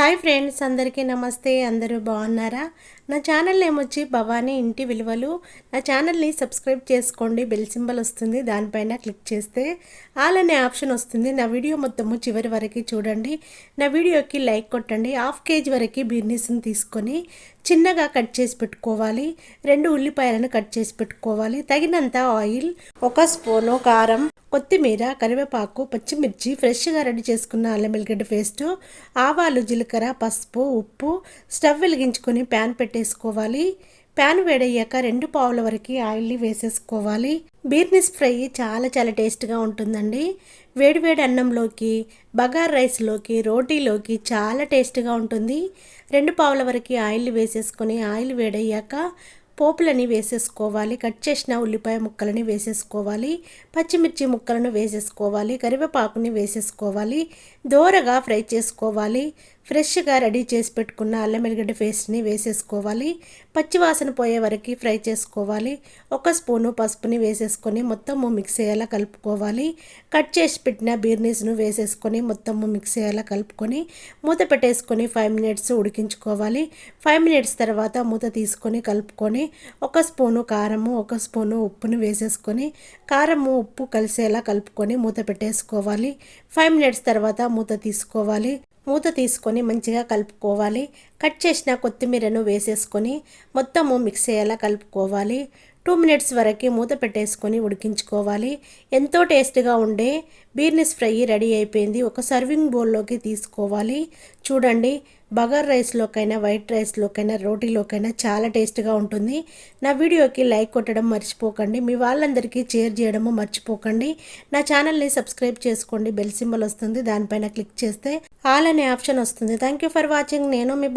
Hi friends, అందరికీ నమస్తే. అందరూ బాగున్నారా? నా ఛానల్ నేమ్ వచ్చి భవానీ ఇంటి విలువలు. నా ఛానల్ని సబ్స్క్రైబ్ చేసుకోండి. బెల్ సింబల్ వస్తుంది, దానిపైన క్లిక్ చేస్తే ఆల్ అనే ఆప్షన్ వస్తుంది. నా వీడియో మొత్తము చివరి వరకు చూడండి. నా వీడియోకి లైక్ కొట్టండి. 1/2 kg వరకు బీర్నీస్ని తీసుకొని చిన్నగా కట్ చేసి పెట్టుకోవాలి. 2 ఉల్లిపాయలను కట్ చేసి పెట్టుకోవాలి. తగినంత ఆయిల్, 1 స్పూను కారం, కొత్తిమీర, కరివేపాకు, పచ్చిమిర్చి, ఫ్రెష్గా రెడీ చేసుకున్న అల్లం వెల్లిగడ్డ పేస్టు, ఆవాలు, జీలకర్ర, పసుపు, ఉప్పు. స్టవ్ వెలిగించుకొని ప్యాన్ పెట్టేసుకోవాలి. ప్యాన్ వేడయ్యాక 2 పావుల వరకు ఆయిల్ని వేసేసుకోవాలి. బీర్నీస్ ఫ్రై చాలా టేస్ట్గా ఉంటుందండి. వేడివేడి అన్నంలోకి, బగార్ రైస్లోకి, రోటీలోకి చాలా టేస్ట్గా ఉంటుంది. 2 పావుల వరకు ఆయిల్ని వేసేసుకొని ఆయిల్ వేడయ్యాక పోపులని వేసేసుకోవాలి. కట్ చేసిన ఉల్లిపాయ ముక్కలని వేసేసుకోవాలి. పచ్చిమిర్చి ముక్కలను వేసేసుకోవాలి. కరివేపాకుని వేసేసుకోవాలి. దోరగా ఫ్రై చేసుకోవాలి. ఫ్రెష్గా రెడీ చేసి పెట్టుకున్న అల్లం వెల్లిగడ్డ పేస్ట్ని వేసేసుకోవాలి. పచ్చివాసన పోయే వరకు ఫ్రై చేసుకోవాలి. 1 స్పూను పసుపుని వేసేసుకొని మొత్తము మిక్స్ అయ్యేలా కలుపుకోవాలి. కట్ చేసి పెట్టిన బీర్నీస్ను వేసేసుకొని మొత్తము మిక్స్ అయ్యేలా కలుపుకొని మూత పెట్టేసుకొని 5 మినిట్స్ ఉడికించుకోవాలి. 5 మినిట్స్ తర్వాత మూత తీసుకొని కలుపుకొని 1 స్పూను కారము, 1 స్పూను ఉప్పుని వేసేసుకొని కారము ఉప్పు కలిసేలా కలుపుకొని మూత పెట్టేసుకోవాలి. 5 మినిట్స్ తర్వాత మూత తీసుకోవాలి. మూత తీసుకొని మంచిగా కలుపుకోవాలి. కట్ చేసిన కొత్తిమీరను వేసేసుకొని మొత్తము మిక్స్ అయ్యేలా కలుపుకోవాలి. 2 మినిట్స్ వరకు మూత పెట్టేసుకొని ఉడికించుకోవాలి. ఎంతో టేస్ట్గా ఉండే బీర్నీస్ ఫ్రై రెడీ అయిపోయింది. ఒక సర్వింగ్ బౌల్లోకి తీసుకోవాలి. చూడండి, బగార్ రైస్లోకైనా, వైట్ రైస్లోకైనా, రోటీలోకైనా చాలా టేస్ట్గా ఉంటుంది. నా వీడియోకి లైక్ కొట్టడం మర్చిపోకండి. మీ వాళ్ళందరికీ షేర్ చేయడము మర్చిపోకండి. నా ఛానల్ని సబ్స్క్రైబ్ చేసుకోండి. బెల్ సింబల్ వస్తుంది, దానిపైన క్లిక్ చేస్తే ఆల్ అనే ఆప్షన్ వస్తుంది. Thank you for watching. నేను మీ